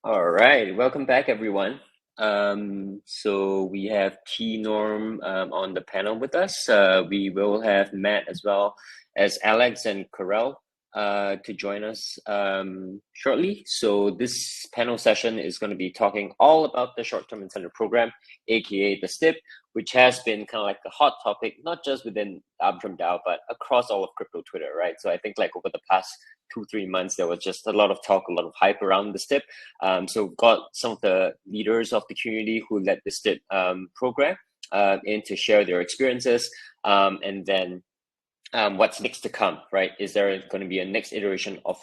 All right, welcome back, everyone. So we have T Norm on the panel with us. We will have Matt as well as Alex and Karel to join us shortly. So this panel session is going to be talking all about the short-term incentive program, aka the STIP, which has been kind of like a hot topic, not just within Arbitrum DAO, but across all of crypto Twitter, right? So I think like over the past 2-3 months, there was just a lot of talk, a lot of hype around the STIP. So got some of the leaders of the community who led the STIP program in to share their experiences, and then what's next to come, right? Is there going to be a next iteration of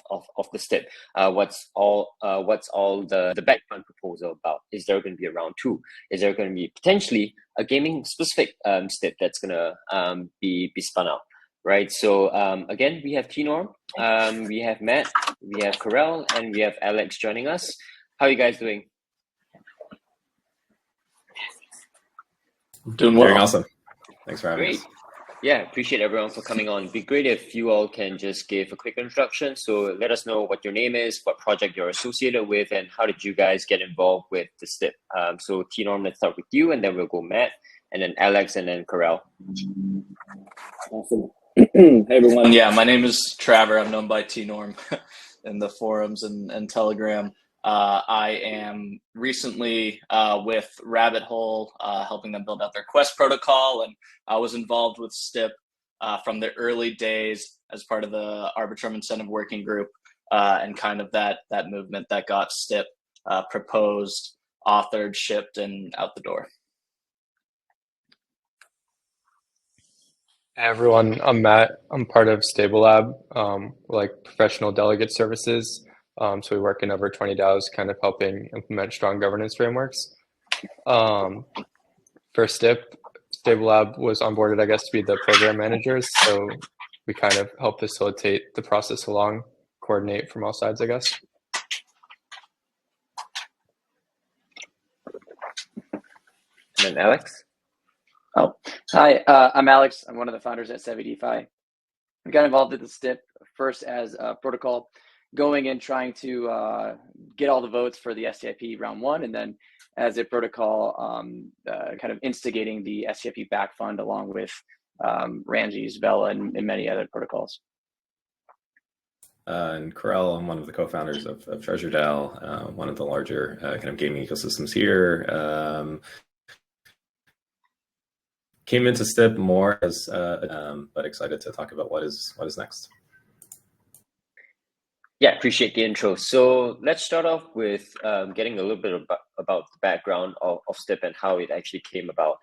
the STIP? What's all the back fund proposal about? Is there going to be a round two? Is there going to be potentially a gaming specific STIP that's going to be spun out? Right. So again, we have T-Norm, we have Matt, we have Karel, and we have Alex joining us. How are you guys doing? Doing well. Doing awesome. Thanks for having us. Yeah, appreciate everyone for coming on. It'd be great if you all can just give a quick introduction. So let us know what your name is, what project you're associated with, and how did you guys get involved with the STIP. So T-Norm, let's start with you, and then we'll go Matt, and then Alex, and then Karel. Awesome. Hey everyone. Yeah, my name is Trevor. I'm known by T-Norm in the forums and Telegram. I am recently with Rabbit Hole, helping them build out their Quest protocol, and I was involved with STIP from the early days as part of the Arbitrum Incentive Working Group, and kind of that movement that got STIP proposed, authored, shipped, and out the door. Hey everyone, I'm Matt. I'm part of Stable Lab, like professional delegate services. So we work in over 20 DAOs, kind of helping implement strong governance frameworks. For STIP, Stable Lab was onboarded, I guess, to be the program managers. So we kind of help facilitate the process along, coordinate from all sides, I guess. And then Alex. Oh, hi, I'm Alex. I'm one of the founders at SevvyDeFi. We got involved with the STIP first as a protocol, going and trying to get all the votes for the STIP round one, and then as a protocol, kind of instigating the STIP back fund along with Ranji's, Vela, and many other protocols. And Karel, I'm one of the co-founders of Treasure DAO, one of the larger kind of gaming ecosystems here. Came into STIP more as, but excited to talk about what is next. Yeah, appreciate the intro. So let's start off with getting a little bit about the background of STIP and how it actually came about.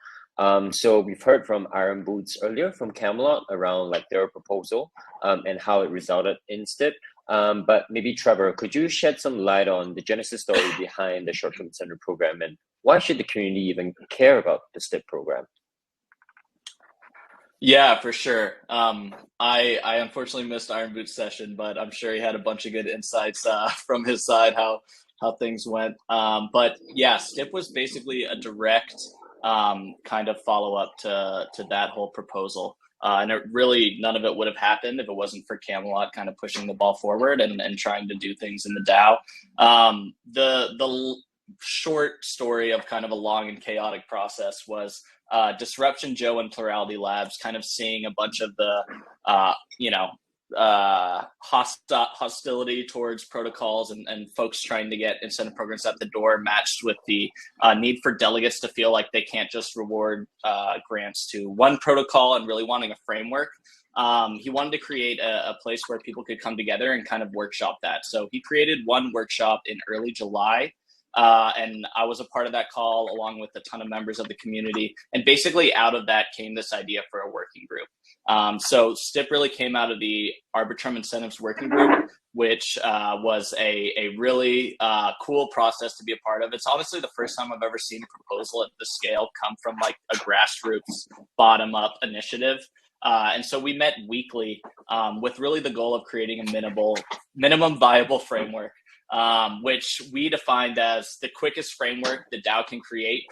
So we've heard from Iron Boots earlier from Camelot around like their proposal and how it resulted in STIP. But maybe Trevor, could you shed some light on the genesis story behind the short-term incentive program, and why should the community even care about the STIP program? Yeah, for sure. I unfortunately missed Iron Boot's session, but I'm sure he had a bunch of good insights from his side how things went. But yeah, STIP was basically a direct kind of follow-up to that whole proposal. And it really, none of it would have happened if it wasn't for Camelot kind of pushing the ball forward and trying to do things in the DAO. The short story of kind of a long and chaotic process was Disruption Joe and Plurality Labs kind of seeing a bunch of the, hostility towards protocols and folks trying to get incentive programs at the door matched with the need for delegates to feel like they can't just reward grants to one protocol and really wanting a framework. He wanted to create a place where people could come together and kind of workshop that. So he created one workshop in early July. And I was a part of that call along with a ton of members of the community. And basically out of that came this idea for a working group. So STIP really came out of the Arbitrum Incentives Working Group, which was a really cool process to be a part of. It's honestly the first time I've ever seen a proposal at this scale come from like a grassroots bottom-up initiative. And so we met weekly with really the goal of creating a minimum viable framework, which we defined as the quickest framework the DAO can create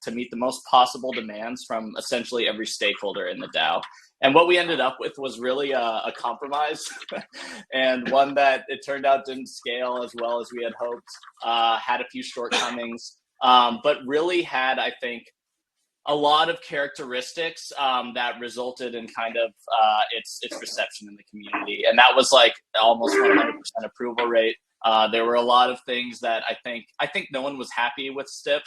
to meet the most possible demands from essentially every stakeholder in the DAO. And what we ended up with was really a compromise, and one that it turned out didn't scale as well as we had hoped, had a few shortcomings, but really had, I think, a lot of characteristics that resulted in kind of its reception in the community. And that was like almost 100% approval rate. There were a lot of things that I think no one was happy with STIP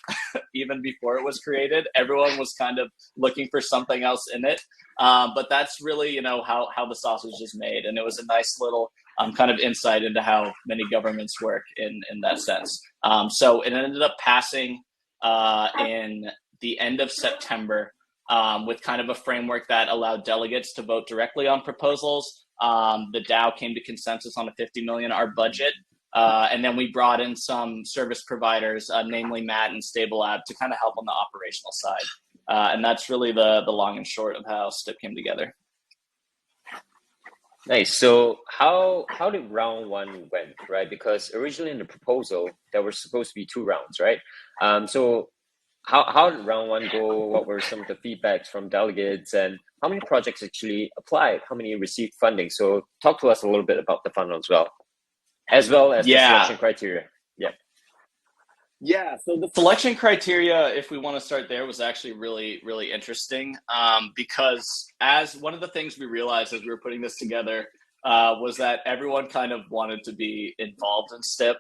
even before it was created. Everyone was kind of looking for something else in it. But that's really, how the sausage is made. And it was a nice little kind of insight into how many governments work in that sense. So it ended up passing in the end of September with kind of a framework that allowed delegates to vote directly on proposals. The DAO came to consensus on a 50 million budget. And then we brought in some service providers, namely Matt and StableLab, to kind of help on the operational side. And that's really the long and short of how STIP came together. Nice. So how did round one went, right? Because originally in the proposal, there were supposed to be 2 rounds, right? So how did round one go? What were some of the feedbacks from delegates, and how many projects actually applied? How many received funding? So talk to us a little bit about the funnel as well as the selection criteria. Yeah, so the selection criteria, if we want to start there, was actually really, really interesting because as one of the things we realized as we were putting this together was that everyone kind of wanted to be involved in STIP.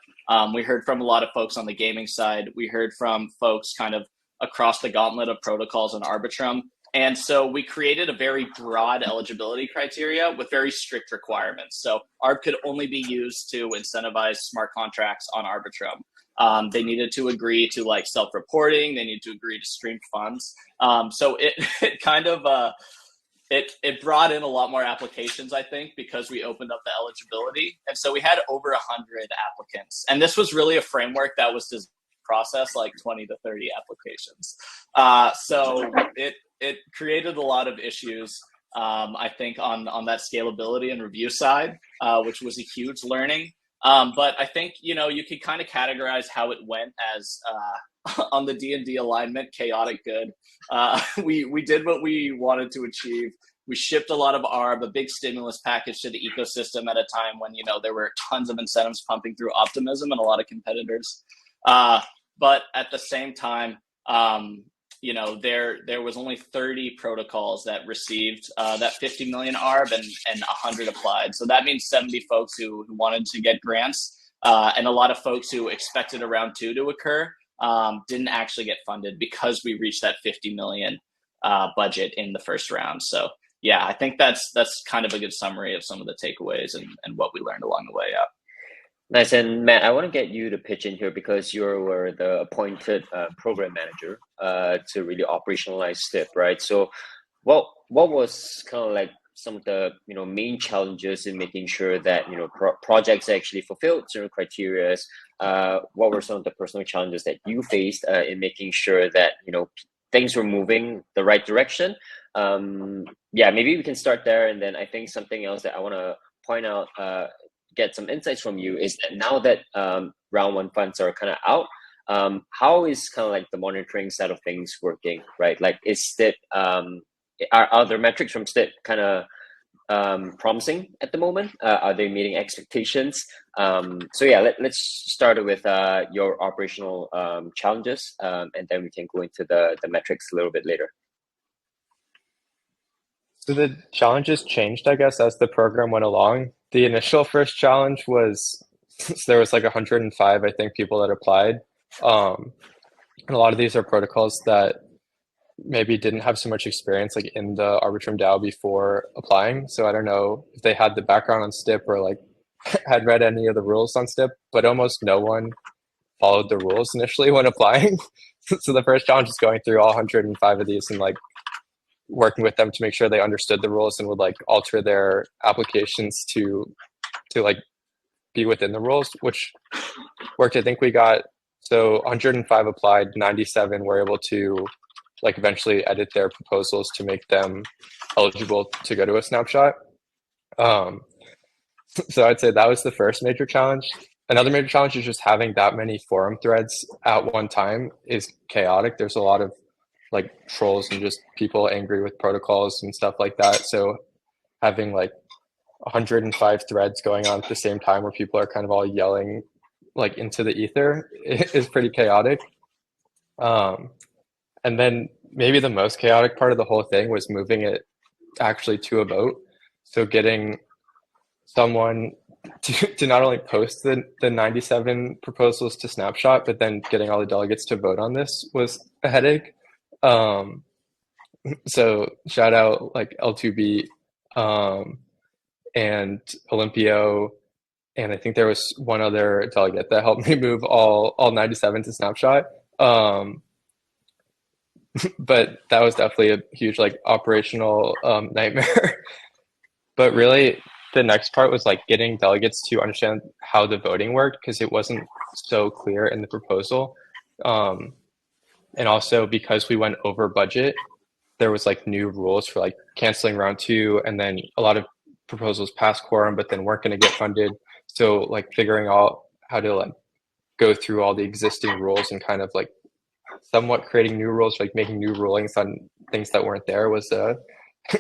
We heard from a lot of folks on the gaming side. We heard from folks kind of across the gauntlet of protocols and Arbitrum. And so we created a very broad eligibility criteria with very strict requirements. So ARB could only be used to incentivize smart contracts on Arbitrum. They needed to agree to like self-reporting. They needed to agree to stream funds. So it kind of it brought in a lot more applications, I think, because we opened up the eligibility. And so we had over 100 applicants. And this was really a framework that was to process like 20 to 30 applications. So it created a lot of issues, I think, on that scalability and review side, which was a huge learning. But I think, you could kind of categorize how it went as on the D&D alignment, chaotic good. We did what we wanted to achieve. We shipped a lot of ARB, a big stimulus package to the ecosystem at a time when, there were tons of incentives pumping through Optimism and a lot of competitors. But at the same time, there was only 30 protocols that received that 50 million ARB and 100 applied. So that means 70 folks who wanted to get grants and a lot of folks who expected a round 2 to occur didn't actually get funded because we reached that 50 million budget in the first round. So yeah, I think that's kind of a good summary of some of the takeaways and what we learned along the way. Yeah. Nice. And Matt, I want to get you to pitch in here because you were the appointed program manager to really operationalize STIP, right? So what was kind of like some of the main challenges in making sure that projects actually fulfilled certain criteria? What were some of the personal challenges that you faced in making sure that things were moving the right direction? Maybe we can start there, and then I think something else that I want to point out, get some insights from you, is that now that round 1 funds are kind of out, how is kind of like the monitoring side of things working, right? Like, is STIP are the metrics from STIP kind of promising at the moment? Are they meeting expectations? So yeah, let's start with your operational challenges, and then we can go into the metrics a little bit later. So the challenges changed, I guess, as the program went along. The initial first challenge was there was like 105, I think, people that applied. And a lot of these are protocols that maybe didn't have so much experience like in the Arbitrum DAO before applying. So I don't know if they had the background on STIP or like had read any of the rules on STIP, but almost no one followed the rules initially when applying. So the first challenge is going through all 105 of these and like working with them to make sure they understood the rules and would like alter their applications to like be within the rules, which worked. I think we got, so 105 applied, 97 were able to like eventually edit their proposals to make them eligible to go to a snapshot. So I'd say that was the first major challenge. Another major challenge is just having that many forum threads at one time is chaotic. There's a lot of like trolls and just people angry with protocols and stuff like that. So having like 105 threads going on at the same time where people are kind of all yelling like into the ether is pretty chaotic. And then maybe the most chaotic part of the whole thing was moving it actually to a vote. So getting someone to not only post the 97 proposals to Snapshot, but then getting all the delegates to vote on this was a headache. So shout out like L2B and Olympio, and I think there was one other delegate that helped me move all 97 to Snapshot. But that was definitely a huge like operational nightmare. But really, the next part was like getting delegates to understand how the voting worked, because it wasn't so clear in the proposal. And also because we went over budget, there was like new rules for like canceling round 2, and then a lot of proposals passed quorum but then weren't going to get funded. So like figuring out how to like go through all the existing rules and kind of like somewhat creating new rules, like making new rulings on things that weren't there was a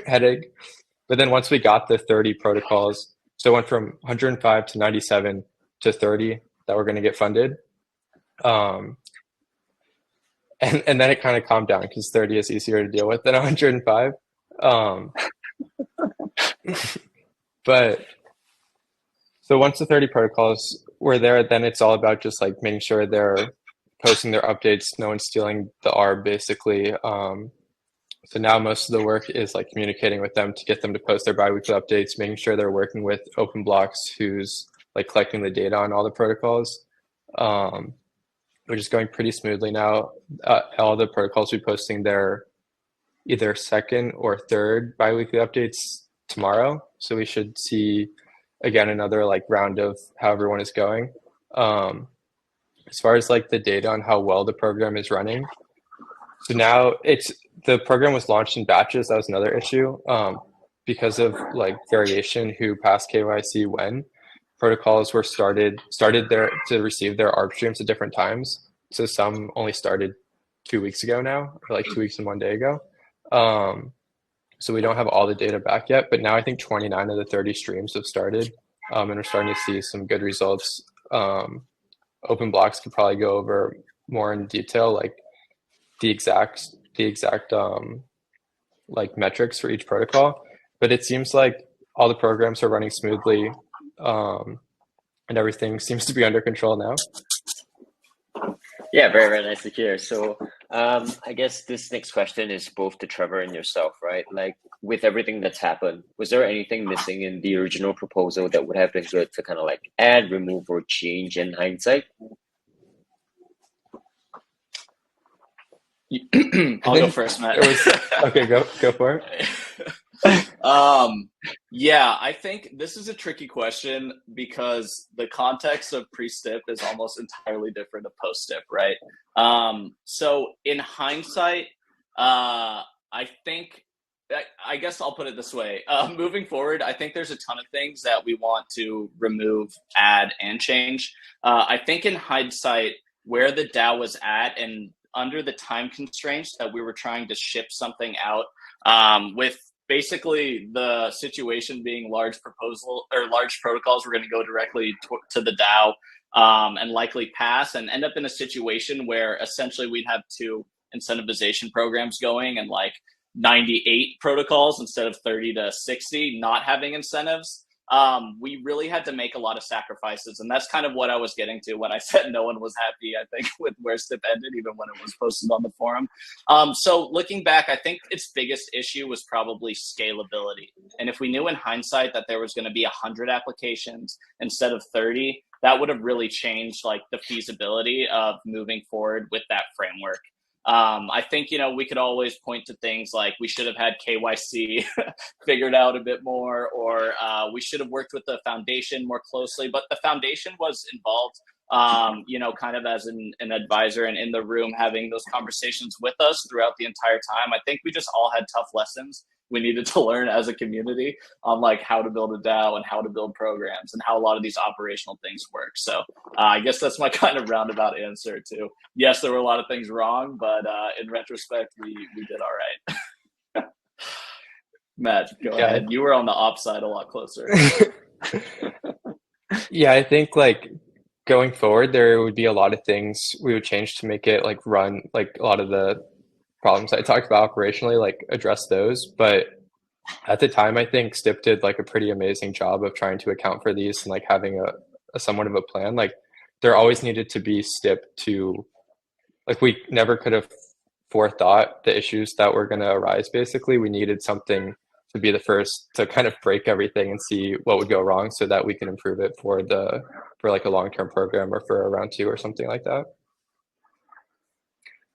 headache. But then once we got the 30 protocols, so it went from 105 to 97 to 30 that were going to get funded. And then it kind of calmed down because 30 is easier to deal with than 105. But so once the 30 protocols were there, then it's all about just like making sure they're posting their updates, no one's stealing the ARB basically. So now most of the work is like communicating with them to get them to post their biweekly updates, making sure they're working with OpenBlocks, who's like collecting the data on all the protocols, which is going pretty smoothly now. All the protocols will be posting their either second or third biweekly updates tomorrow. So we should see again another like round of how everyone is going. As far as like the data on how well the program is running, so now the program was launched in batches. That was another issue because of like variation who passed KYC when. Protocols were started there to receive their ARB streams at different times. So some only started 2 weeks ago now, or like 2 weeks and 1 day ago. So we don't have all the data back yet, but now I think 29 of the 30 streams have started, and we're starting to see some good results. OpenBlocks could probably go over more in detail, like the exact like metrics for each protocol, but it seems like all the programs are running smoothly, and everything seems to be under control now. Yeah, very, very nice to hear. So I guess this next question is both to Trevor and yourself, right? Like with everything that's happened, was there anything missing in the original proposal that would have been good to kind of like add, remove, or change in hindsight? I'll go first, Matt. Okay, go for it. Yeah, I think this is a tricky question because the context of pre-STIP is almost entirely different of post-STIP, right? So in hindsight, I guess I'll put it this way. Moving forward, I think there's a ton of things that we want to remove, add, and change. I think in hindsight, where the DAO was at and under the time constraints that we were trying to ship something out, with basically the situation being large protocols were going to go directly to the DAO and likely pass and end up in a situation where essentially we'd have 2 incentivization programs going and like 98 protocols instead of 30 to 60 not having incentives. We really had to make a lot of sacrifices, and that's kind of what I was getting to when I said no one was happy, I think, with where STIP ended, even when it was posted on the forum. So looking back, I think its biggest issue was probably scalability. And if we knew in hindsight that there was going to be 100 applications instead of 30, that would have really changed like the feasibility of moving forward with that framework. I think, we could always point to things like we should have had KYC figured out a bit more, or we should have worked with the foundation more closely. But the foundation was involved, kind of as an advisor and in the room having those conversations with us throughout the entire time. I think we just all had tough lessons we needed to learn as a community on like how to build a DAO and how to build programs and how a lot of these operational things work. So I guess that's my kind of roundabout answer to, yes, there were a lot of things wrong, but in retrospect, we did all right. Matt, go ahead. You were on the op side a lot closer. Yeah, I think like going forward, there would be a lot of things we would change to make it like run, like a lot of the problems I talked about operationally, like address those. But at the time, I think STIP did like a pretty amazing job of trying to account for these and like having a somewhat of a plan. Like there always needed to be STIP to, like we never could have forethought the issues that were going to arise. Basically, we needed something to be the first to kind of break everything and see what would go wrong so that we can improve it for like a long-term program or for a round 2 or something like that.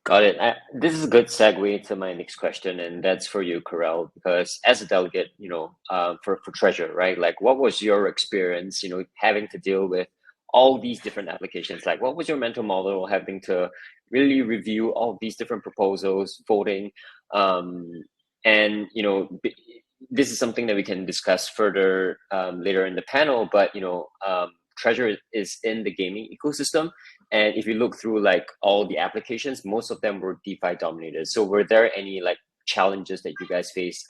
Got it. This is a good segue to my next question, and that's for you, Karel, because as a delegate, for Treasure, right? Like, what was your experience, having to deal with all these different applications? Like, what was your mental model having to really review all these different proposals, voting, and this is something that we can discuss further later in the panel. But Treasure is in the gaming ecosystem, and if you look through like all the applications, most of them were DeFi dominated. So were there any like challenges that you guys faced,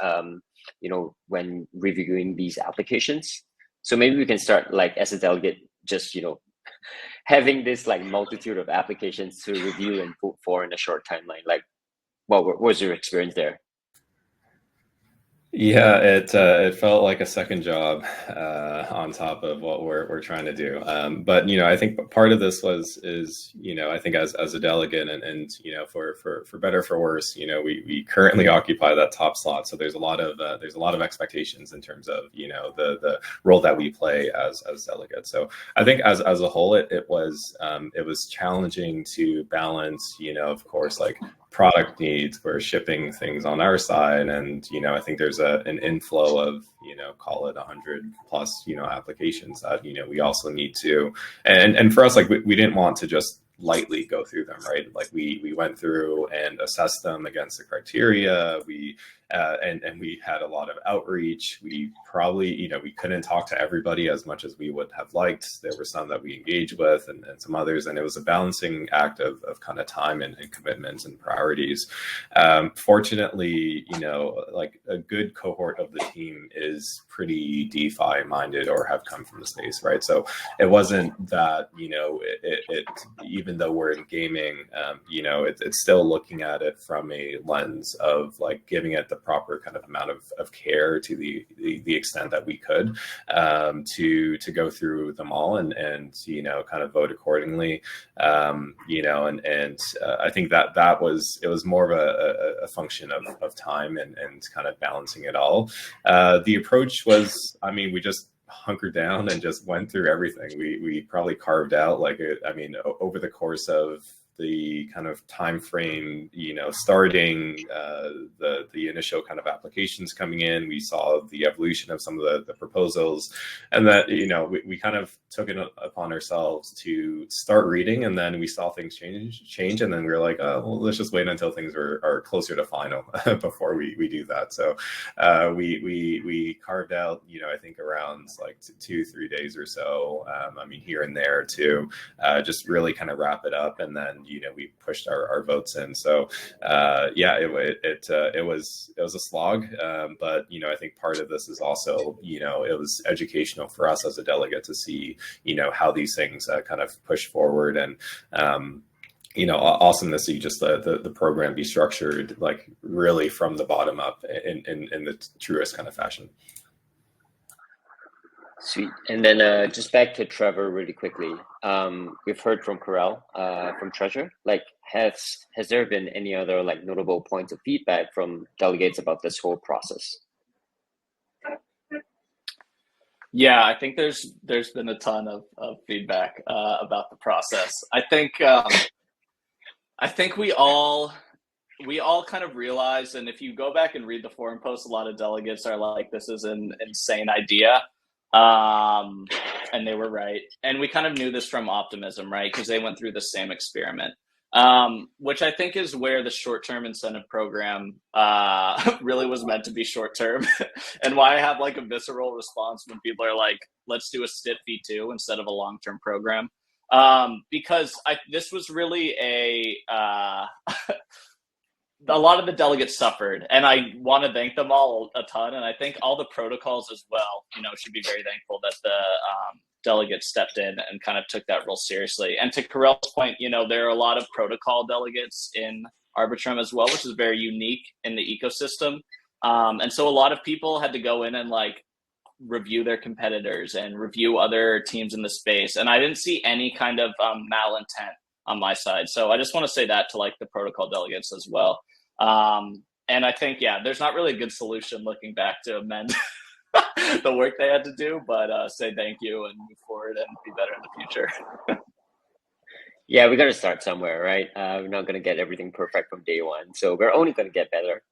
when reviewing these applications? So maybe we can start like as a delegate, just having this like multitude of applications to review and vote for in a short timeline. Like, what was your experience there? Yeah, it felt like a second job on top of what we're trying to do. But I think part of this is I think as a delegate and for better or for worse, we currently occupy that top slot. So there's a lot of expectations in terms of the role that we play as delegates. So I think as a whole, it was challenging to balance, of course, like product needs. We're shipping things on our side, and I think there's an inflow of call it 100 plus applications that we also need to, and for us, like we didn't want to just lightly go through them, right? Like we went through and assessed them against the criteria. And we had a lot of outreach. We probably, we couldn't talk to everybody as much as we would have liked. There were some that we engaged with and some others, and it was a balancing act of kind of time and commitments and priorities. Fortunately, like a good cohort of the team is pretty DeFi minded or have come from the space, right? So it wasn't that, it even though we're in gaming, it's still looking at it from a lens of like giving it the proper kind of amount of care to the extent that we could, to go through them all and kind of vote accordingly, and I think that was more of a function of time and kind of balancing it all. The approach was, we just hunkered down and just went through everything. We probably carved out over the course of the kind of time frame, starting the initial kind of applications coming in, we saw the evolution of some of the proposals, and that we kind of took it upon ourselves to start reading, and then we saw things change, and then we were like, oh, well, let's just wait until things are closer to final before we do that. So we carved out, I think around like 2-3 days or so, here and there to just really kind of wrap it up, and then we pushed our votes in. So it was a slog, but I think part of this is also it was educational for us as a delegate to see how these things kind of push forward, and awesome to see just the program be structured like really from the bottom up in the truest kind of fashion. Sweet. And then just back to Trevor really quickly. We've heard from Karel from Treasure. Like, has there been any other like notable points of feedback from delegates about this whole process? Yeah, I think there's been a ton of feedback about the process. I think we all kind of realized, and if you go back and read the forum posts, a lot of delegates are like, this is an insane idea. And they were right. And we kind of knew this from Optimism, right? Because they went through the same experiment. which I think is where the short-term incentive program really was meant to be short-term, and why I have like a visceral response when people are like, let's do a STIP V2 instead of a long-term program. Because this was really a lot of the delegates suffered, and I want to thank them all a ton. And I think all the protocols as well, should be very thankful that the delegates stepped in and kind of took that role seriously. And to Karel's point, there are a lot of protocol delegates in Arbitrum as well, which is very unique in the ecosystem. And so a lot of people had to go in and like review their competitors and review other teams in the space. And I didn't see any kind of malintent on my side. So I just want to say that to like the protocol delegates as well. And I think, there's not really a good solution looking back to amend the work they had to do, but say thank you and move forward and be better in the future. Yeah, we got to start somewhere, right? We're not going to get everything perfect from day one. So we're only going to get better.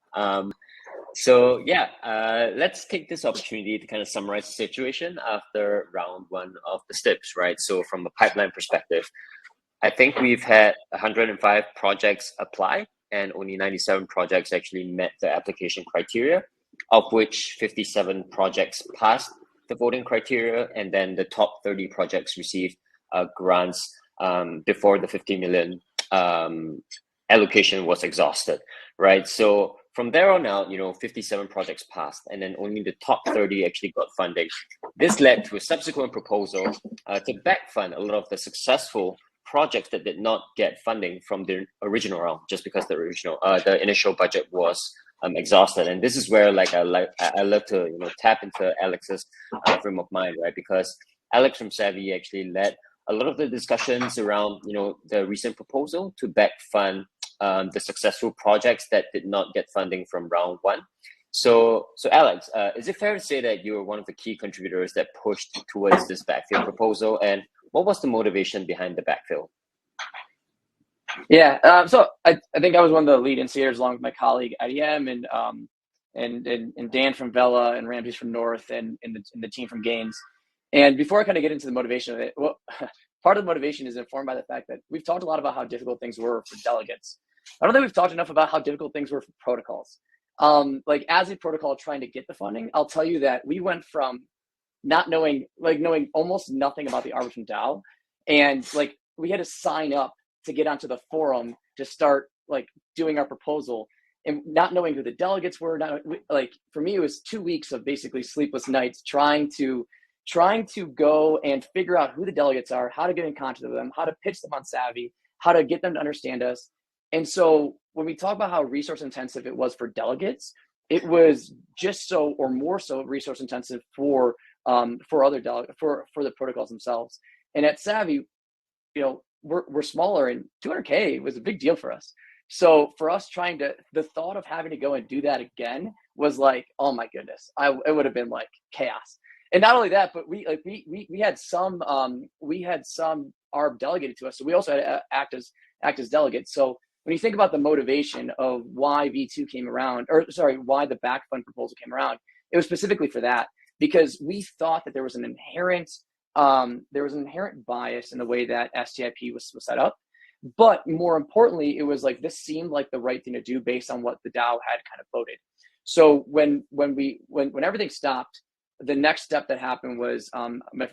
Let's take this opportunity to kind of summarize the situation after round one of the STIPs, right? So from a pipeline perspective, I think we've had 105 projects apply, and only 97 projects actually met the application criteria, of which 57 projects passed the voting criteria, and then the top 30 projects received grants before the 50 million allocation was exhausted, right? So from there on out, 57 projects passed, and then only the top 30 actually got funding. This led to a subsequent proposal to backfund a lot of the successful projects that did not get funding from the original round, just because the initial budget was exhausted. And this is where I love to tap into Alex's frame of mind, right? Because Alex from Savvy actually led a lot of the discussions around the recent proposal to backfund the successful projects that did not get funding from round one. So Alex, is it fair to say that you were one of the key contributors that pushed towards this backfill proposal, and what was the motivation behind the backfill? Yeah, so I think I was one of the lead instigators, along with my colleague IDM and Dan from Vela and Ramses from North and the team from Gains. And before I kind of get into the motivation of it, well, part of the motivation is informed by the fact that we've talked a lot about how difficult things were for delegates. I don't think we've talked enough about how difficult things were for protocols. Like as a protocol trying to get the funding, I'll tell you that we went from not knowing, knowing almost nothing about the Arbitrum DAO, and we had to sign up to get onto the forum to start doing our proposal, and not knowing who the delegates were. For me, it was 2 weeks of basically sleepless nights trying to go and figure out who the delegates are, how to get in contact with them, how to pitch them on Savvy, how to get them to understand us. And so when we talk about how resource intensive it was for delegates, it was just so or more so resource intensive for other for the protocols themselves. And at Savvy, we're smaller, and 200K was a big deal for us. So for us the thought of having to go and do that again was like, oh my goodness, it would have been like chaos. And not only that, but we had some ARB delegated to us, so we also had to act as delegates. So when you think about the motivation of why V2 came around, why the backfund proposal came around, it was specifically for that, because we thought that there was an inherent bias in the way that STIP was set up. But more importantly, it was this seemed like the right thing to do based on what the DAO had kind of voted. So when everything stopped, the next step that happened was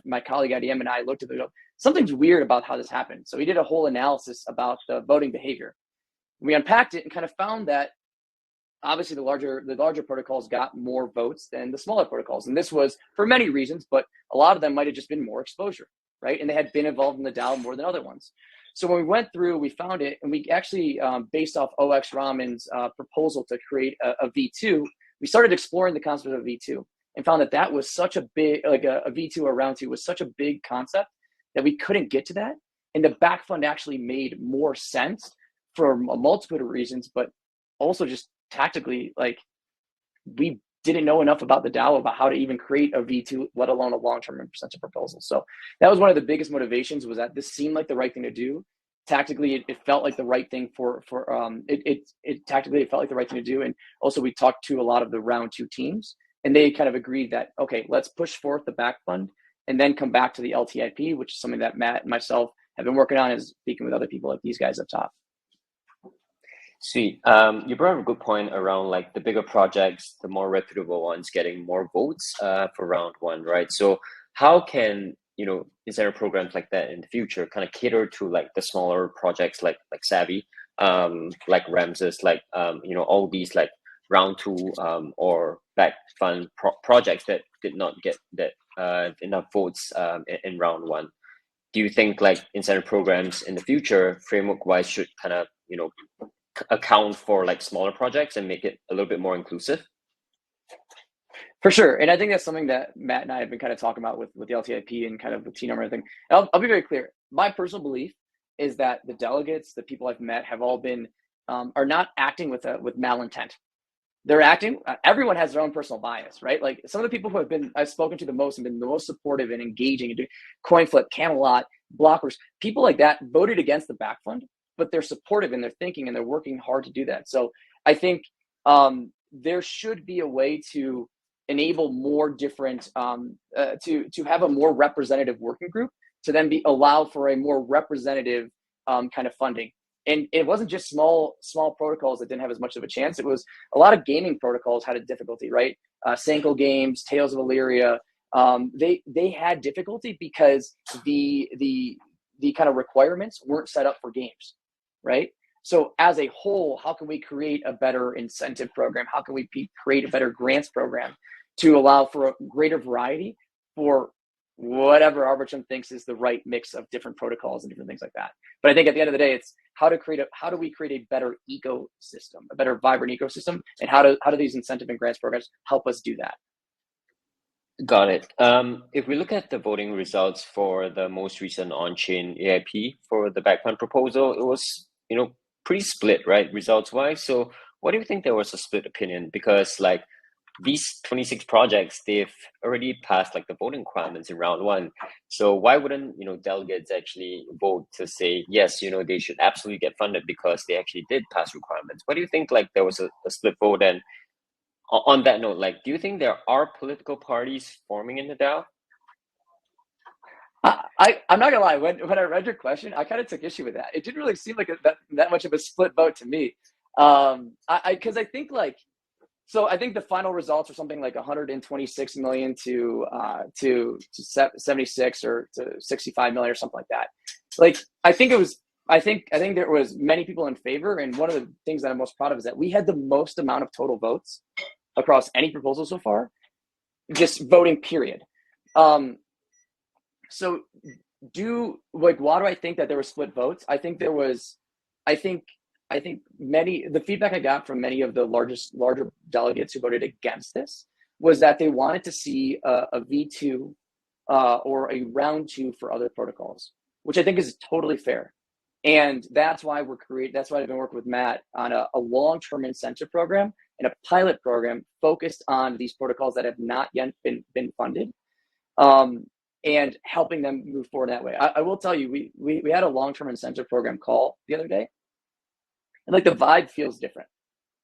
my colleague IDM and I looked at it. Something's weird about how this happened. So we did a whole analysis about the voting behavior. We unpacked it and kind of found that obviously the larger protocols got more votes than the smaller protocols. And this was for many reasons, but a lot of them might have just been more exposure, right? And they had been involved in the DAO more than other ones. So when we went through, we found it, and we actually, based off OX Raman's proposal to create a V2, we started exploring the concept of V2 and found that was such a big, a V2 or round two was such a big concept that we couldn't get to that. And the back fund actually made more sense for a multitude of reasons, but also just tactically, we didn't know enough about the DAO about how to even create a V2, let alone a long-term incentive proposal. So that was one of the biggest motivations, was that this seemed like the right thing to do. Tactically, it felt like the right thing tactically it felt like the right thing to do. And also we talked to a lot of the round two teams, and they kind of agreed that, okay, let's push forth the back fund and then come back to the LTIP, which is something that Matt and myself have been working on, is speaking with other people like these guys up top. Sweet. You brought up a good point around like the bigger projects, the more reputable ones getting more votes for round one, right? So how can, incentive programs like that in the future kind of cater to like the smaller projects like Savvy, like Ramses, like all these like round two or back fund projects that did not get that enough votes in round one? Do you think like incentive programs in the future, framework wise, should kind of account for like smaller projects and make it a little bit more inclusive? For sure. And I think that's something that Matt and I have been kind of talking about with the LTIP and kind of the T-number and everything. I'll be very clear. My personal belief is that the delegates, the people I've met, have all been are not acting with malintent. They're acting. Everyone has their own personal bias, right? Like some of the people who I've spoken to the most and been the most supportive and engaging and doing CoinFlip, Camelot, Blockers, people like that voted against the back fund, but they're supportive and they're thinking and they're working hard to do that. So I think there should be a way to enable more different to have a more representative working group to then allow for a more representative kind of funding. And it wasn't just small protocols that didn't have as much of a chance. It was a lot of gaming protocols had a difficulty, right? Sanko Games, Tales of Illyria, they had difficulty because the kind of requirements weren't set up for games, right? So as a whole, how can we create a better incentive program? How can we create a better grants program to allow for a greater variety for whatever Arbitrum thinks is the right mix of different protocols and different things like that? But I think at the end of the day, it's how do we create a better ecosystem, a better vibrant ecosystem, and how do these incentive and grants programs help us do that? Got it. If we look at the voting results for the most recent on-chain AIP for the back fund proposal, it was pretty split, right, results wise. So what do you think there was a split opinion? Because like these 26 projects, they've already passed like the voting requirements in round one. So why wouldn't delegates actually vote to say yes, they should absolutely get funded because they actually did pass requirements? What do you think like there was a split vote? And on that note, like, do you think there are political parties forming in the DAO? I'm not gonna lie. When I read your question, I kind of took issue with that. It didn't really seem like that much of a split vote to me. Because I think I think the final results are something like 126 million to 76 or to 65 million or something like that. Like I think there was many people in favor, and one of the things that I'm most proud of is that we had the most amount of total votes across any proposal so far, just voting period. So why do I think that there were split votes? I think the feedback I got from many of the larger delegates who voted against this was that they wanted to see a V2 or a round two for other protocols, which I think is totally fair. And that's why that's why I've been working with Matt on a long-term incentive program and a pilot program focused on these protocols that have not yet been funded. And helping them move forward that way. I will tell you, we had a long-term incentive program call the other day, and like the vibe feels different.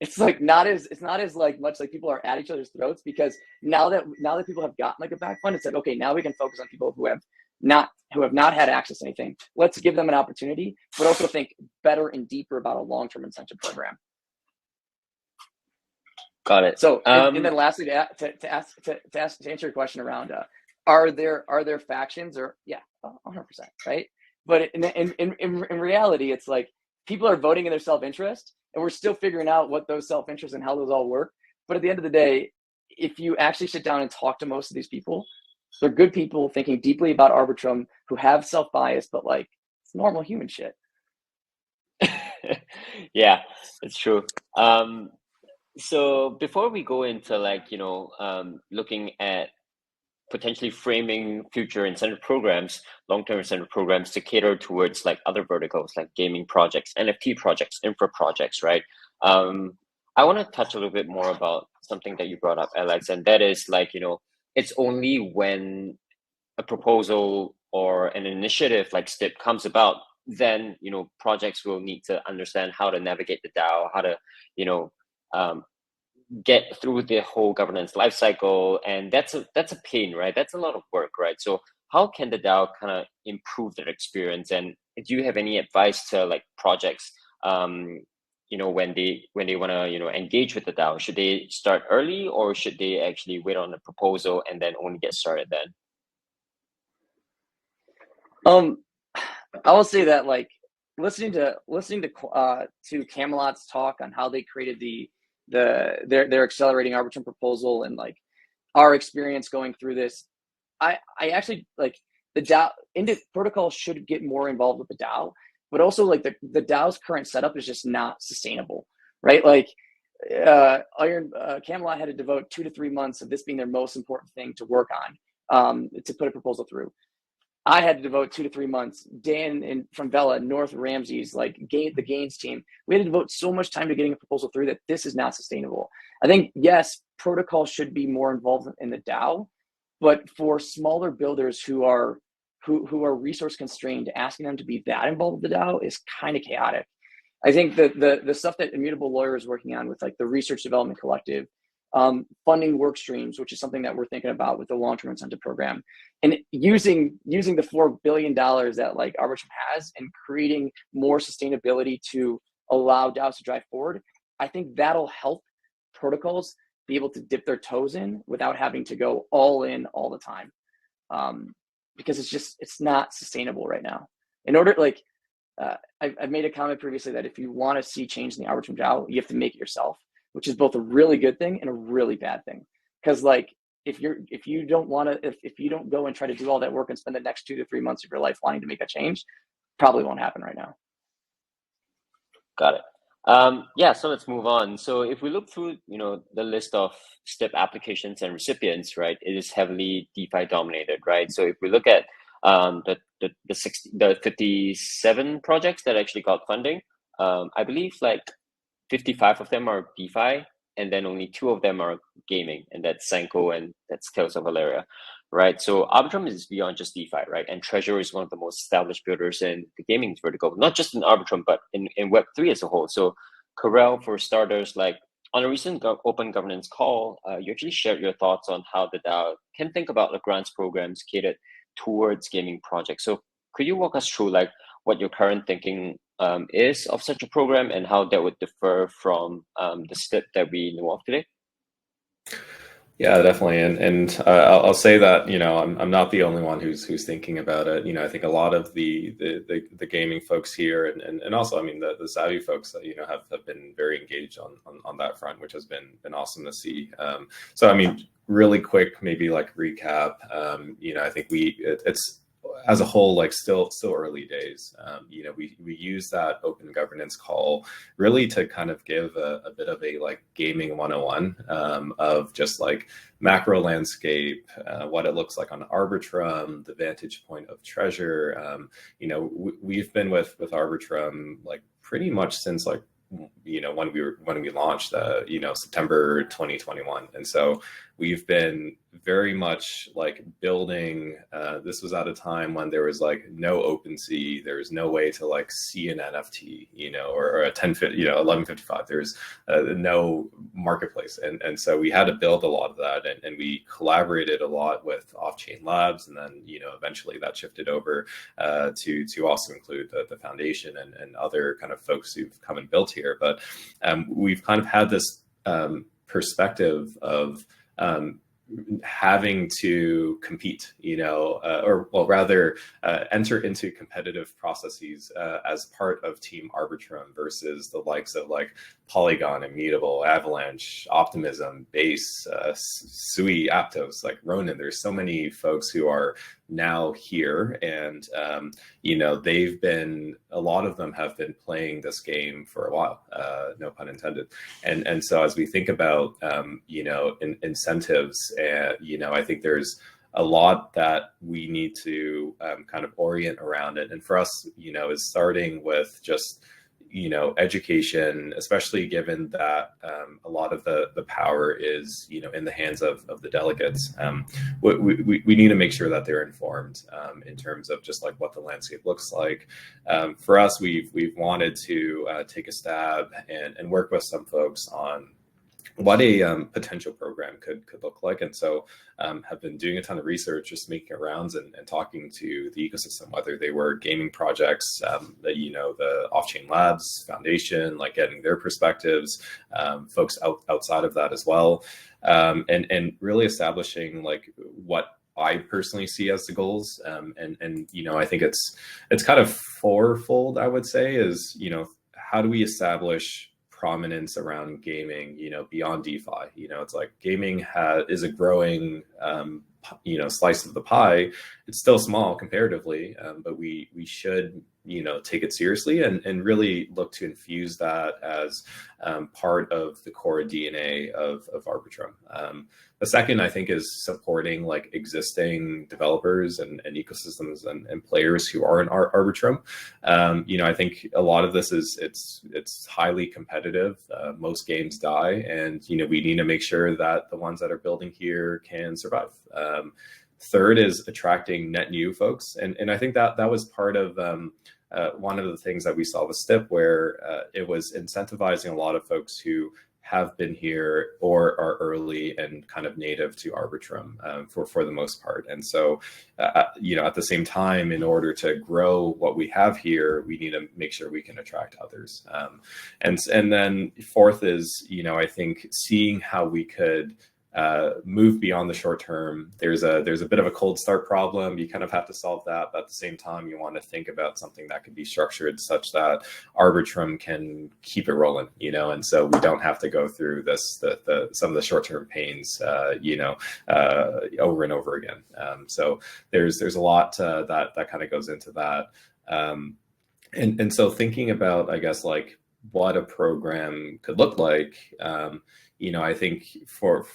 It's like not as like much like people are at each other's throats, because now that people have gotten like a back fund, it's like, okay, now we can focus on people who have not had access to anything. Let's give them an opportunity, but also think better and deeper about a long-term incentive program. Got it. So and then lastly, to answer your question around are there factions? Or yeah, 100%, right? But in reality, it's like people are voting in their self-interest, and we're still figuring out what those self-interests and how those all work. But at the end of the day, if you actually sit down and talk to most of these people, they're good people thinking deeply about Arbitrum, who have self-bias, but like it's normal human shit. Yeah, it's true. So before we go into like looking at potentially framing future incentive programs, long-term incentive programs to cater towards like other verticals like gaming projects, NFT projects, infra projects, right? I want to touch a little bit more about something that you brought up, Alex, and that is like, it's only when a proposal or an initiative like STIP comes about, then, projects will need to understand how to navigate the DAO, how to, get through the whole governance lifecycle, and that's a pain, right? That's a lot of work, right? So how can the DAO kind of improve that experience? And do you have any advice to like projects when they want to engage with the DAO? Should they start early, or should they actually wait on the proposal and then only get started then? I will say that, like, listening to Camelot's talk on how they created their accelerating Arbitrum proposal, and like our experience going through this, I actually like the DAO. Protocol should get more involved with the DAO, but also like the DAO's current setup is just not sustainable, right? Like Camelot had to devote 2 to 3 months of this being their most important thing to work on, to put a proposal through. I had to devote 2 to 3 months. Dan from Vela, North Ramsey's, like the Gains team, we had to devote so much time to getting a proposal through that this is not sustainable. I think, yes, protocol should be more involved in the DAO, but for smaller builders who are resource constrained, asking them to be that involved with the DAO is kind of chaotic. I think that the stuff that Immutable Lawyer is working on with like the Research Development Collective, funding work streams, which is something that we're thinking about with the long-term incentive program, and using the $4 billion that like Arbitrum has and creating more sustainability to allow DAOs to drive forward. I think that'll help protocols be able to dip their toes in without having to go all in all the time, because it's not sustainable right now. In order, like, I've made a comment previously that if you want to see change in the Arbitrum DAO, you have to make it yourself, which is both a really good thing and a really bad thing. Because like if you don't go and try to do all that work and spend the next 2 to 3 months of your life wanting to make a change, probably won't happen right now. Got it. Yeah, so let's move on. So if we look through, the list of STIP applications and recipients, right, it is heavily DeFi dominated, right? So if we look at the 57 projects that actually got funding, I believe like 55 of them are DeFi, and then only 2 of them are gaming, and that's Sanko and that's Tales of Valeria, right? So Arbitrum is beyond just DeFi, right? And Treasure is one of the most established builders in the gaming vertical, not just in Arbitrum, but in Web3 as a whole. So Karel, for starters, like on a recent open governance call, you actually shared your thoughts on how the DAO can think about the grants programs catered towards gaming projects. So could you walk us through like what your current thinking is of such a program and how that would differ from the STIP that we know of today? Yeah, definitely, and I'll say that I'm not the only one who's thinking about it. I think a lot of the gaming folks here, and also I mean the savvy folks that have been very engaged on that front, which has been awesome to see. So I mean, really quick, maybe like recap. I think it's as a whole, like still early days. We use that open governance call really to kind of give a bit of a like gaming 101 of just like macro landscape, what it looks like on Arbitrum, the vantage point of Treasure. We've been with Arbitrum like pretty much since like when we launched September 2021, and so we've been very much like building. This was at a time when there was like no OpenSea, there was no way to like see an NFT, or a 1155. There's no marketplace, and so we had to build a lot of that, and we collaborated a lot with off-chain labs, and then eventually that shifted over to also include the foundation and other kind of folks who've come and built here. But we've kind of had this perspective of having to compete, enter into competitive processes as part of Team Arbitrum versus the likes of like Polygon, Immutable, Avalanche, Optimism, Base, Sui, Aptos, like Ronin. There's so many folks who are now here, and a lot of them have been playing this game for a while, no pun intended. And so as we think about incentives, I think there's a lot that we need to kind of orient around it. And for us, is starting with just education, especially given that a lot of the power is in the hands of the delegates. We need to make sure that they're informed in terms of just like what the landscape looks like. For us, we've wanted to take a stab and work with some folks on what a potential program could look like. And so have been doing a ton of research, just making rounds and talking to the ecosystem, whether they were gaming projects, that, you know, the Off-Chain Labs Foundation, like getting their perspectives, folks outside of that as well, and really establishing like what I personally see as the goals. And you know, I think it's kind of fourfold, I would say, is, you know, how do we establish prominence around gaming, you know, beyond DeFi? You know, it's like gaming is a growing, you know, slice of the pie. It's still small comparatively, but we should, you know, take it seriously and really look to infuse that as part of the core DNA of Arbitrum. The second, I think, is supporting like existing developers and ecosystems and players who are in Arbitrum. You know, I think a lot of this is it's highly competitive. Most games die, and you know, we need to make sure that the ones that are building here can survive. Third is attracting net new folks, and I think that was part of one of the things that we saw with STIP, where it was incentivizing a lot of folks who have been here or are early and kind of native to Arbitrum for the most part. And so, you know, at the same time, in order to grow what we have here, we need to make sure we can attract others. And then fourth is, you know, I think seeing how we could move beyond the short term. There's a bit of a cold start problem. You kind of have to solve that, but at the same time, you want to think about something that can be structured such that Arbitrum can keep it rolling, you know, and so we don't have to go through some of the short term pains, you know, over and over again. So there's a lot that kind of goes into that, and so thinking about, I guess, like what a program could look like, you know, I think for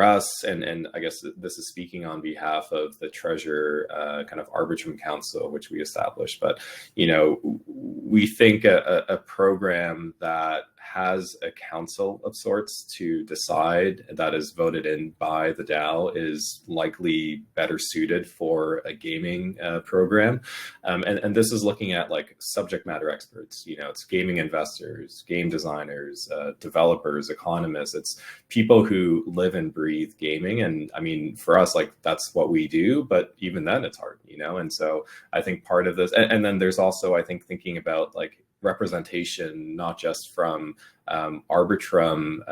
us, and I guess this is speaking on behalf of the Treasure kind of Arbitrum Council, which we established, but, you know, we think a program that has a council of sorts to decide, that is voted in by the DAO, is likely better suited for a gaming program. And this is looking at like subject matter experts, you know, it's gaming investors, game designers, developers, economists. It's people who live and breathe gaming. And I mean, for us, like that's what we do, but even then it's hard, you know? And so I think part of this, and then there's also, I think, thinking about like representation, not just from Arbitrum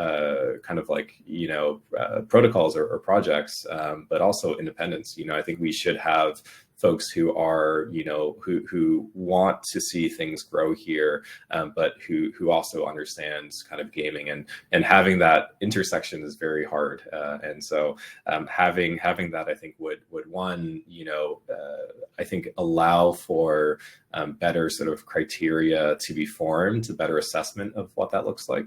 kind of like, you know, protocols or projects, but also independence. You know, I think we should have folks who are, you know, who want to see things grow here, but who also understands kind of gaming, and having that intersection is very hard. And so having that, I think would one, you know, I think allow for better sort of criteria to be formed, a better assessment of what that looks like.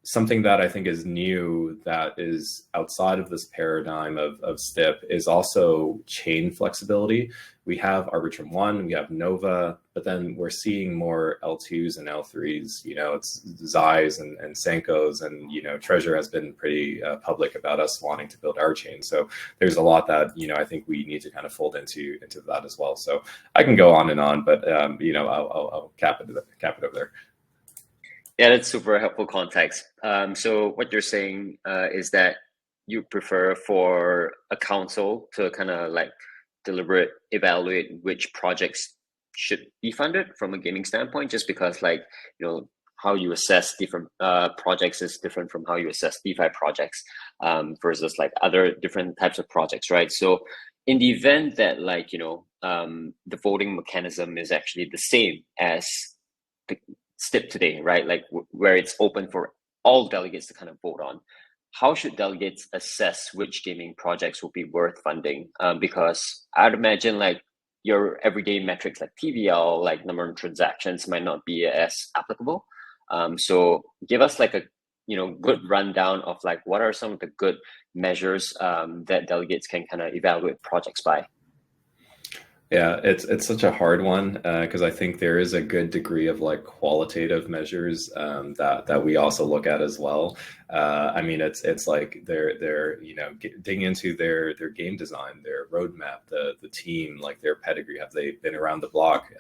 Something that I think is new, that is outside of this paradigm of STIP, is also chain flexibility. We have Arbitrum 1, we have Nova, but then we're seeing more L2s and L3s. You know, it's Zais and Senkos, and, you know, Treasure has been pretty public about us wanting to build our chain. So there's a lot that, you know, I think we need to kind of fold into that as well. So I can go on and on, but, you know, I'll cap it over there. Yeah, that's super helpful context. So what you're saying is that you prefer for a council to kind of like evaluate which projects should be funded from a gaming standpoint, just because, like, you know, how you assess different projects is different from how you assess DeFi projects versus like other different types of projects, right? So in the event that, like, you know, the voting mechanism is actually the same as the STIP today, right? Like where it's open for all delegates to kind of vote on. How should delegates assess which gaming projects will be worth funding? Because I'd imagine like your everyday metrics like TVL, like number of transactions, might not be as applicable. So give us like a, you know, good rundown of like what are some of the good measures that delegates can kind of evaluate projects by. Yeah, it's such a hard one because I think there is a good degree of like qualitative measures that we also look at as well. I mean, it's like they're you know, digging into their game design, their roadmap, the team, like their pedigree. Have they been around the block?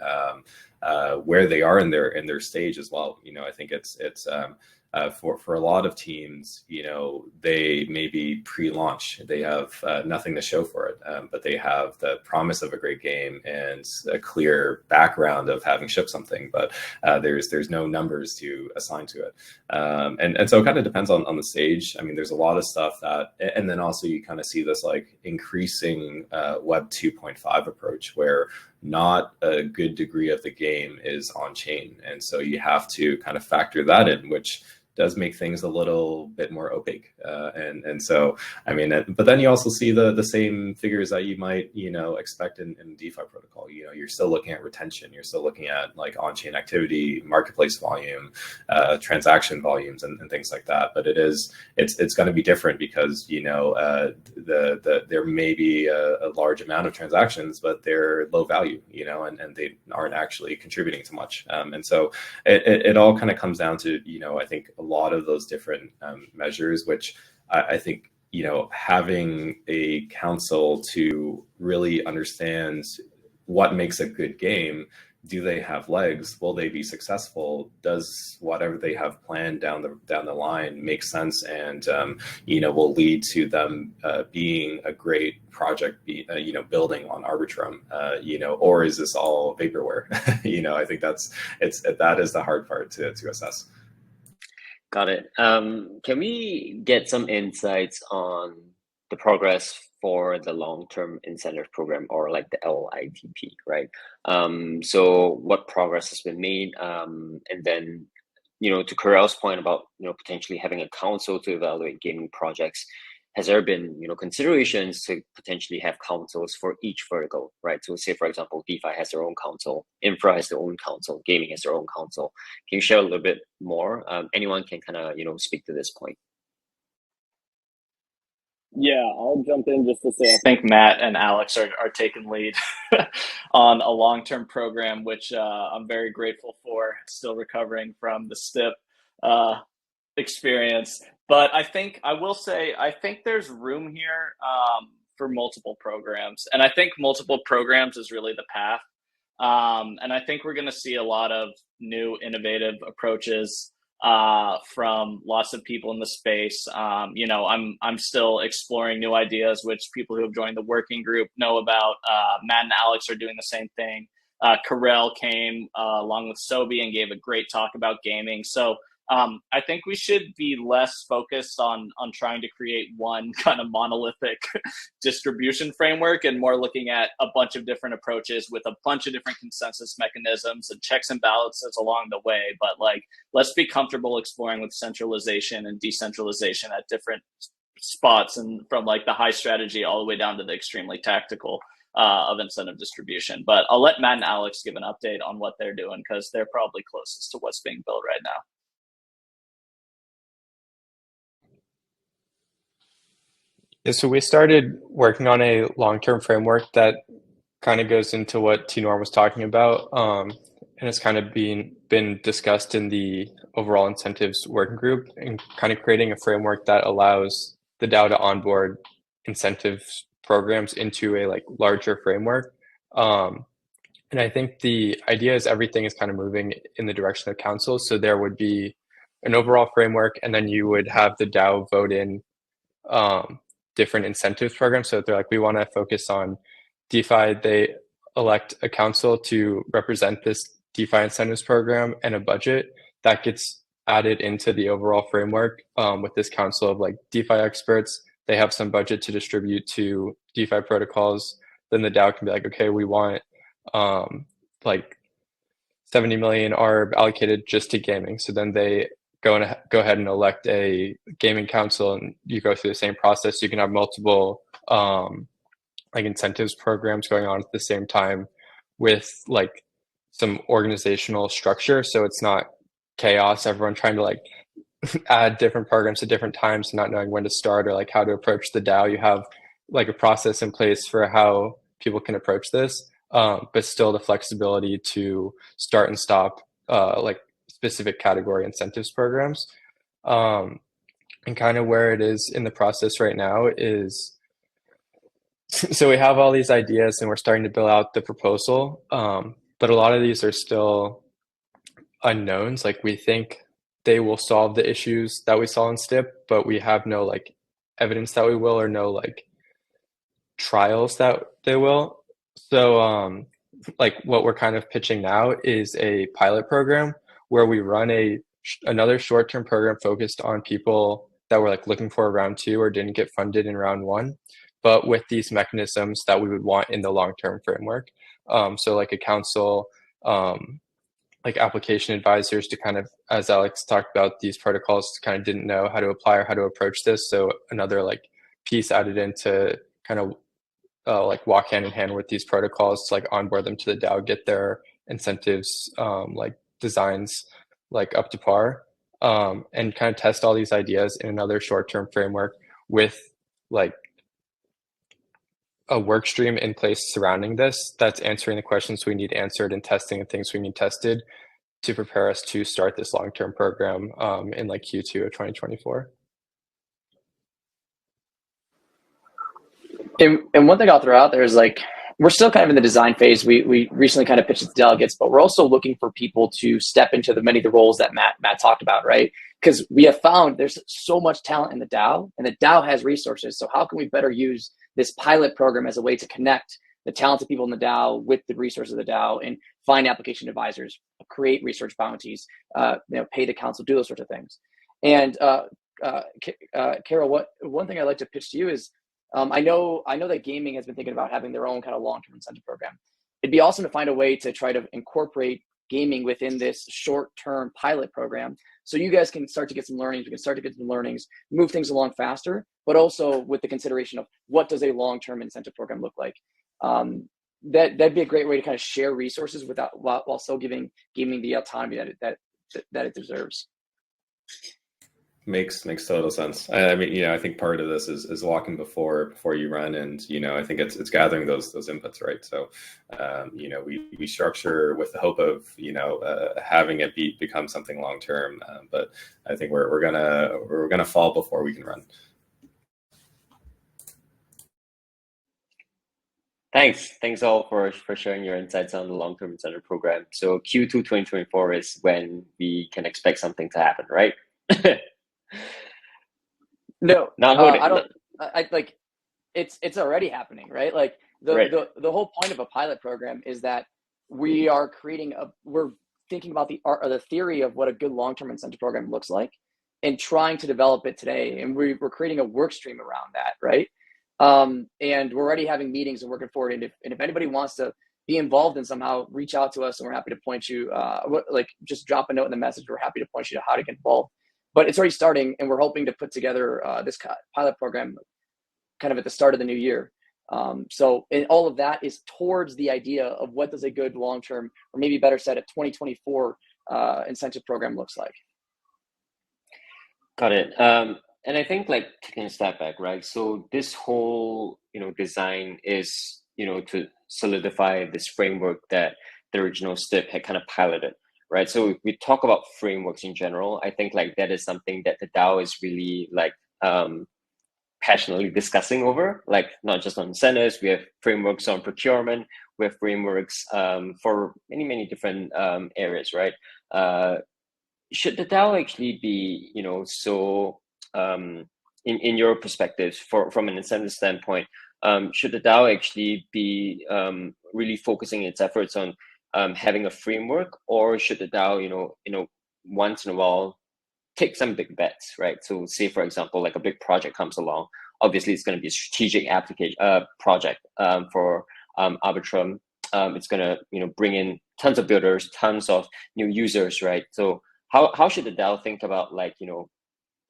Where they are in their stage as well. You know, I think it's for a lot of teams, they maybe pre-launch, they have nothing to show for it, but they have the promise of a great game and a clear background of having shipped something, but there's no numbers to assign to it. And so it kind of depends on the stage. I mean, there's a lot of stuff that, and then also you kind of see this like increasing Web 2.5 approach where not a good degree of the game is on chain. And so you have to kind of factor that in, which does make things a little bit more opaque. And so, I mean, but then you also see the same figures that you might, expect in DeFi protocol. You're still looking at retention. You're still looking at like on-chain activity, marketplace volume, transaction volumes, and things like that. But it's going to be different because, there may be a large amount of transactions, but they're low value, and they aren't actually contributing to much. And so it all kind of comes down to, I think a lot of those different measures, which I think, having a council to really understand what makes a good game. Do they have legs? Will they be successful? Does whatever they have planned down the line make sense? And will lead to them being a great project, building on Arbitrum, or is this all vaporware? I think that is the hard part to assess. Got it. Can we get some insights on the progress for the long-term incentive program, or like the LITP, right? So what progress has been made, and then, to Karel's point about, potentially having a council to evaluate gaming projects, has there been, considerations to potentially have councils for each vertical, right? So say, for example, DeFi has their own council, Infra has their own council, gaming has their own council. Can you share a little bit more? Anyone can kind of, speak to this point. Yeah, I'll jump in just to say I think Matt and Alex are taking lead on a long-term program, which I'm very grateful for. Still recovering from the STIP experience. But I will say, I think there's room here for multiple programs. And I think multiple programs is really the path. And I think we're going to see a lot of new innovative approaches from lots of people in the space. I'm still exploring new ideas, which people who have joined the working group know about. Matt and Alex are doing the same thing. Karel came along with Sobi and gave a great talk about gaming. So I think we should be less focused on trying to create one kind of monolithic distribution framework, and more looking at a bunch of different approaches with a bunch of different consensus mechanisms and checks and balances along the way. But let's be comfortable exploring with centralization and decentralization at different spots, and from the high strategy all the way down to the extremely tactical of incentive distribution. But I'll let Matt and Alex give an update on what they're doing, because they're probably closest to what's being built right now. Yeah, so we started working on a long-term framework that kind of goes into what T-Norm was talking about, and it's kind of been discussed in the overall incentives working group, and kind of creating a framework that allows the DAO to onboard incentives programs into a larger framework. And I think the idea is everything is kind of moving in the direction of council. So there would be an overall framework, and then you would have the DAO vote in different incentives programs. So if they're like, we want to focus on DeFi, they elect a council to represent this DeFi incentives program and a budget that gets added into the overall framework with this council of DeFi experts. They have some budget to distribute to DeFi protocols. Then the DAO can be like, okay, we want 70 million ARB allocated just to gaming. So then they go ahead and elect a gaming council, and you go through the same process. You can have multiple incentives programs going on at the same time with some organizational structure. So it's not chaos, everyone trying to add different programs at different times, not knowing when to start or how to approach the DAO. You have a process in place for how people can approach this, but still the flexibility to start and stop specific category incentives programs. And kind of where it is in the process right now is, so we have all these ideas and we're starting to build out the proposal, but a lot of these are still unknowns. We think they will solve the issues that we saw in STIP, but we have no like evidence that we will, or no like trials that they will. So like what we're kind of pitching now is a pilot program where we run another short-term program focused on people that were like looking for a round 2 or didn't get funded in round 1, but with these mechanisms that we would want in the long-term framework. So like a council, like application advisors to kind of, as Alex talked about, these protocols kind of didn't know how to apply or how to approach this. So another like piece added in to kind of like walk hand in hand with these protocols to like onboard them to the DAO, get their incentives like designs like up to par, and kind of test all these ideas in another short-term framework with like a work stream in place surrounding this that's answering the questions we need answered and testing the things we need tested to prepare us to start this long-term program in like Q2 of 2024. And one thing I'll throw out there is like, we're still kind of in the design phase. We recently kind of pitched it to delegates, but we're also looking for people to step into many of the roles that Matt talked about, right? Because we have found there's so much talent in the DAO, and the DAO has resources. So how can we better use this pilot program as a way to connect the talented people in the DAO with the resources of the DAO and find application advisors, create research bounties, pay the council, do those sorts of things. And Carol, one thing I'd like to pitch to you is, I know that gaming has been thinking about having their own kind of long-term incentive program. It'd be awesome to find a way to try to incorporate gaming within this short-term pilot program, so you guys can start to get some learnings. We can start to get some learnings, move things along faster, but also with the consideration of what does a long-term incentive program look like. That'd be a great way to kind of share resources while still giving gaming the autonomy that it deserves. Makes total sense. I mean, I think part of this is walking before you run, and I think it's gathering those inputs, right? So, we structure with the hope of having it become something long term, but I think we're gonna fall before we can run. Thanks all for sharing your insights on the long-term incentive program. So Q2 2024 is when we can expect something to happen, right? No, Not I don't. I like it's already happening, right? Like the whole point of a pilot program is that we're thinking about the theory of what a good long-term incentive program looks like and trying to develop it today. And we're creating a work stream around that, right? And we're already having meetings and working forward. And if anybody wants to be involved in somehow, reach out to us and we're happy to point you, just drop a note in the message. We're happy to point you to how to get involved. But it's already starting, and we're hoping to put together this pilot program kind of at the start of the new year. So and all of that is towards the idea of what does a good long-term, or maybe better said, a 2024 incentive program looks like. Got it. And I think like taking a step back, right? So this whole, design is, to solidify this framework that the original STIP had kind of piloted, right? So if we talk about frameworks in general, I think like that is something that the DAO is really like passionately discussing over, like not just on incentives. We have frameworks on procurement, we have frameworks for many different areas, right? Should the DAO actually be, so in your perspective, from an incentive standpoint, should the DAO actually be really focusing its efforts on having a framework, or should the DAO, once in a while take some big bets, right? So say, for example, like a big project comes along, obviously it's going to be a strategic application project for Arbitrum. It's going to, bring in tons of builders, tons of new users, right? So how should the DAO think about like,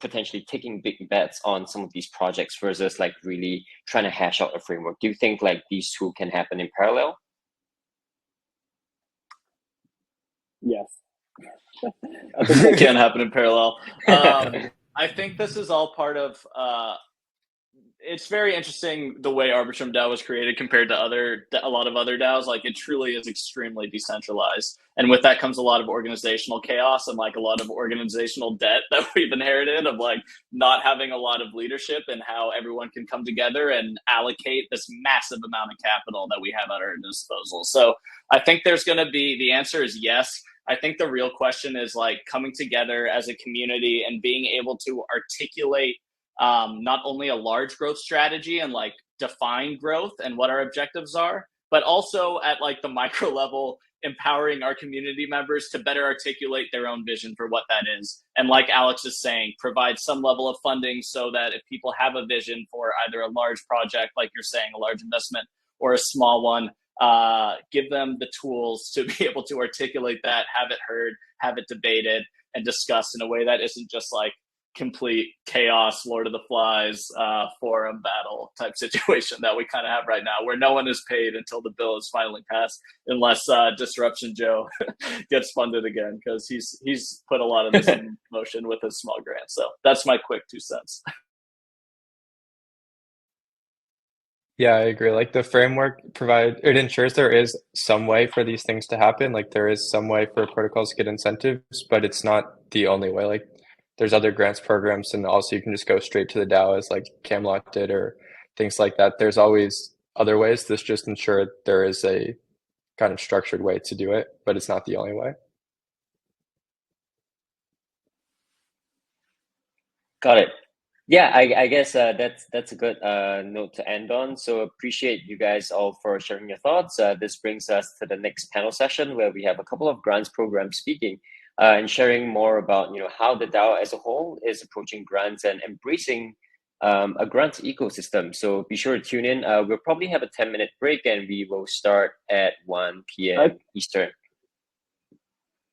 potentially taking big bets on some of these projects versus like really trying to hash out a framework? Do you think like these two can happen in parallel? Yes. I think it can happen in parallel. I think this is all part of it's very interesting the way Arbitrum DAO was created compared to a lot of other DAOs. Like, it truly is extremely decentralized, and with that comes a lot of organizational chaos and like a lot of organizational debt that we've inherited of like not having a lot of leadership and how everyone can come together and allocate this massive amount of capital that we have at our disposal. So I think there's going to be, the answer is yes. I think the real question is like coming together as a community and being able to articulate not only a large growth strategy and like define growth and what our objectives are, but also at like the micro level, empowering our community members to better articulate their own vision for what that is. And like Alex is saying, provide some level of funding so that if people have a vision for either a large project, like you're saying, a large investment, or a small one, give them the tools to be able to articulate that, have it heard, have it debated, and discussed in a way that isn't just like complete chaos, Lord of the Flies, forum battle type situation that we kind of have right now, where no one is paid until the bill is finally passed, unless Disruption Joe gets funded again, because he's put a lot of this in motion with his small grant. So that's my quick 2 cents. Yeah, I agree. Like the framework it ensures there is some way for these things to happen. Like there is some way for protocols to get incentives, but it's not the only way. Like there's other grants programs, and also you can just go straight to the DAO as like Camelot did or things like that. There's always other ways. This just ensure there is a kind of structured way to do it, but it's not the only way. Got it. Yeah, I guess that's a good note to end on. So appreciate you guys all for sharing your thoughts. This brings us to the next panel session, where we have a couple of grants programs speaking and sharing more about how the DAO as a whole is approaching grants and embracing a grants ecosystem. So be sure to tune in. We'll probably have a 10-minute break, and we will start at 1 p.m. Eastern.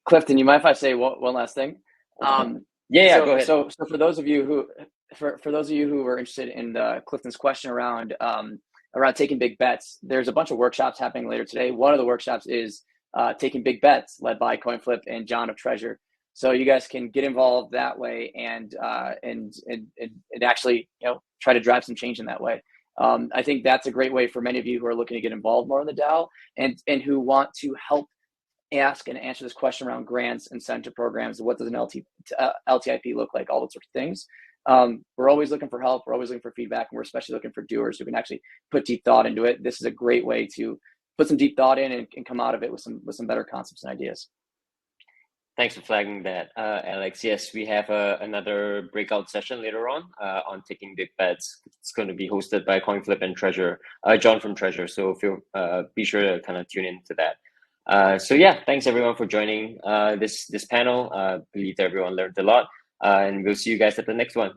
Clifton, you mind if I say one last thing? Go ahead. So for those of you who were interested in Clifton's question around taking big bets, there's a bunch of workshops happening later today. One of the workshops is taking big bets, led by CoinFlip and John of Treasure. So you guys can get involved that way and actually try to drive some change in that way. I think that's a great way for many of you who are looking to get involved more in the DAO and who want to help ask and answer this question around grants, incentive programs, what does an LTIP look like, all those sorts of things. We're always looking for help. We're always looking for feedback, and we're especially looking for doers who can actually put deep thought into it. This is a great way to put some deep thought in and come out of it with some better concepts and ideas. Thanks for flagging that, Alex. Yes, we have another breakout session later on taking big bets. It's going to be hosted by CoinFlip and Treasure, John from Treasure. So be sure to kind of tune into that. So yeah, thanks everyone for joining this panel. Believe everyone learned a lot, and we'll see you guys at the next one.